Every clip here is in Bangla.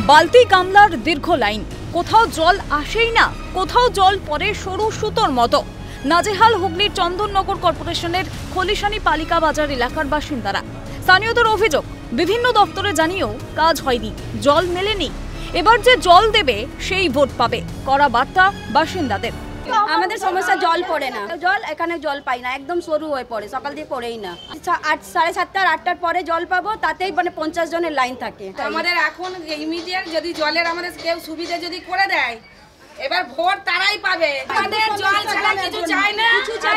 বালতি গামলার দীর্ঘ লাইন, কোথাও জল আসেই না, কোথাও জল পড়ে সরু সুতোর মতো। নাজেহাল হুগলির চন্দননগর কর্পোরেশনের খলিশানি পালিকা বাজার এলাকার বাসিন্দারা। স্থানীয়দের অভিযোগ, বিভিন্ন দপ্তরে জানিয়েও কাজ হয়নি, জল মেলেনি। এবার যে জল দেবে সেই ভোট পাবে, কড়া বার্তা বাসিন্দাদের। আমাদের সমস্যা জল পড়ে না, জল এখানে জল পাই না, একদম সরু হয়ে পড়ে, সকাল দিয়ে পড়েই না। 7:30 8টার পরে জল পাবো, তাতেই মানে 50 জনের লাইন থাকে। আমাদের এখন ইমিডিয়েট যদি জলের আমাদের কেউ সুবিধা যদি করে দেয়, এবার ভোট তারাই পাবে। আমাদের জল ছাড়া কিছু চাই না,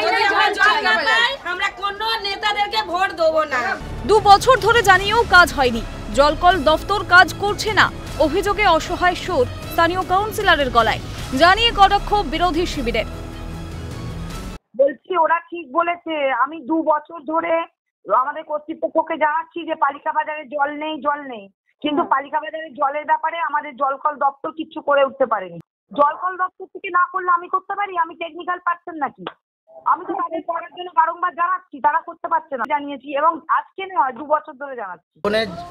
যদি আমরা জল না পাই আমরা কোনো নেতাদেরকে ভোট দেব না। 2 বছর ধরে জানিয়েও কাজ হয়নি, জলকল দফতর কাজ করছে না। অভিযোগে অসহায় সুর স্থানীয় কাউন্সিলরের গলায়, জানিয়ে কটাক্ষ বিরোধী শিবিরের। বলছি ওরা ঠিক বলেছে, আমি 2 বছর ধরে আমাদের কর্তৃপক্ষকে জানাচ্ছি যে পালিকা বাজারে জল নেই, কিন্তু পালিকা বাজারে জলের ব্যাপারে আমাদের জলকল দপ্তর কিচ্ছু করে উঠতে পারেনি। জলকল দপ্তর থেকে না করলে আমি করতে পারি? আমি টেকনিক্যাল পারসন নাকি? আমি তো তাদের করার জন্য বারংবার জানাচ্ছি, তারা করতে পারছে না। জানিয়েছি এবং আজকে নয়, 2 বছর ধরে জানাচ্ছি।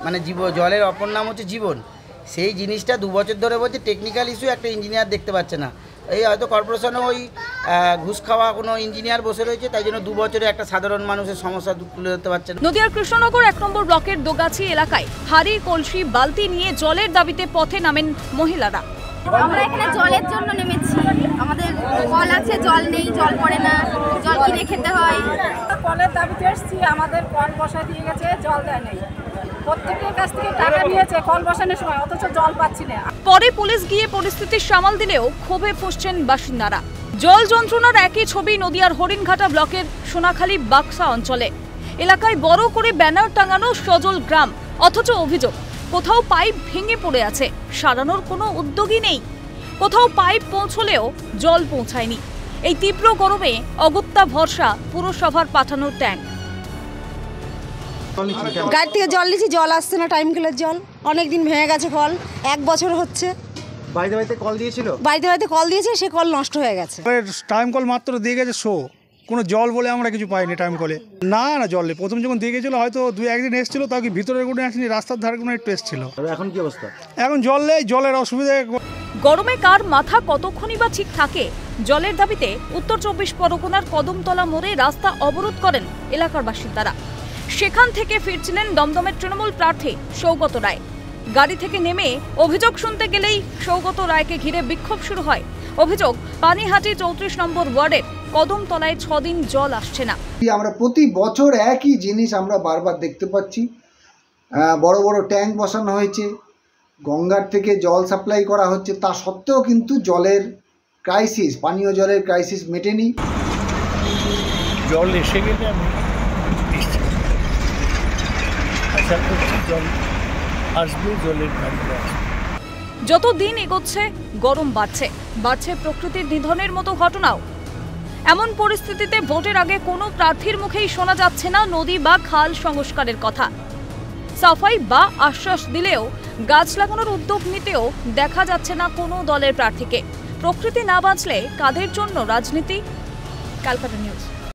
মানে জলের অপর নাম হচ্ছে জীবন, সেই জিনিসটা 2 বছর ধরে বলছে টেকনিক্যাল ইস্যু, একটা ইঞ্জিনিয়ার দেখতে পাচ্ছে না। এই হয়তো কর্পোরেশনে ওই ঘুষ খাওয়া কোনো ইঞ্জিনিয়ার বসে রয়েছে, তাই জন্য 2 বছরে একটা সাধারণ মানুষের সমস্যা তুলে ধরতে পারছে না। নদিয়ার কৃষ্ণনগর 1 নম্বর ব্লকের দোগাছি এলাকায় হাড়ি কলসি বালতি নিয়ে জলের দাবিতে পথে নামেন মহিলারা। আমরা এখানে জলের জন্য নেমেছি, আমাদের কল আছে, জল নেই, জল পড়ে না, জল কিনে খেতে হয়। কলের দাবিতে এসেছি, আমাদের কল বসা দিয়ে গেছে, জল দেয় নেই। প্রত্যেকের কাছ থেকে টাকা নিয়েছে কল বসানোর সময়, অথচ জল পাচ্ছি না। পরে পুলিশ গিয়ে পরিস্থিতি সামাল দিলেও ক্ষোভে ফুঁসছেন বাসিন্দারা। জল যন্ত্রণার একই ছবি নদিয়ার হরিণঘাটা ব্লকের সোনাখালী বাক্সা অঞ্চলে। এলাকায় বড় করে ব্যানার টাঙানো সজল গ্রাম, অথচ অভিযোগ কোথাও পাইপ ভেঙে পড়ে আছে, সারানোর কোনো উদ্যোগই নেই। কোথাও পাইপ পৌঁছলেও জল পৌঁছায়নি। এই তীব্র গরমে অগত্যা ভরসা পুরসভার পাঠানোর ট্যাঙ্ক। গাড়ি থেকে জল নিচ্ছি, জল আসছে না, টাইম কলের জল অনেকদিন ভেঙে গেছে, কল 1 বছর হচ্ছে। বাড়িতে বাড়িতে কল দিয়েছিল, বাড়িতে কল দিয়েছে, সে কল নষ্ট হয়ে গেছে। টাইম কল মাত্র দিয়ে গেছে কোনো জল বলে আমরা কিছু পাইনি টাইম কলে। না জল নেই, প্রথম যখন দিয়ে গেছিলো হয়তো 2-1 দিন এসেছিলো, তাও কি ভিতরের কোনো আসেনি, রাস্তার ধারে কোনো একটু এসেছিলো। এখন কি অবস্থা? এখন জল নেই, জলের অসুবিধা। গরমে কার মাথা কতক্ষণই বা ঠিক থাকে? জলের দাবিতে উত্তর 24 পরগনার কদমতলা মোড়ে রাস্তা অবরোধ করেন এলাকার বাসিন্দারা। সেখান থেকে ফিরছিলেন দমদমের তৃণমূল প্রার্থী সৌগত রায়। গাড়ি থেকে নেমে অভিযোগ শুনতে গেলেই সৌগত রায়কে ঘিরে বিক্ষোভ শুরু হয়। অভিযোগ, পানিহাটি 34 নম্বর ওয়ার্ডের কদমতলায় 6 দিন জল আসছে না। আমরা প্রতি বছর একই জিনিস আমরা বারবার দেখতে পাচ্ছি। বড় বড় ট্যাঙ্ক বসানো হয়েছে, গঙ্গার থেকে জল সাপ্লাই করা হচ্ছে, তা সত্ত্বেও কিন্তু জলের ক্রাইসিস, পানীয় জলের ক্রাইসিস মেটেনি। জল এসে গেলে আমি আশা করছি জল আসবে, জলের ভাঙবে। যত দিন এগোচ্ছে গরম বাড়ছে প্রকৃতির নিধনের মতো ঘটনাও। এমন পরিস্থিতিতে ভোটের আগে কোনো প্রার্থীর মুখেই শোনা যাচ্ছে না নদী বা খাল সংস্কারের কথা। সাফাই বা আশ্বাস দিলেও গাছ লাগানোর উদ্যোগ নিতেও দেখা যাচ্ছে না কোনো দলের প্রার্থীকে। প্রকৃতি না বাঁচলে কাদের জন্য রাজনীতি? ক্যালকাটা নিউজ।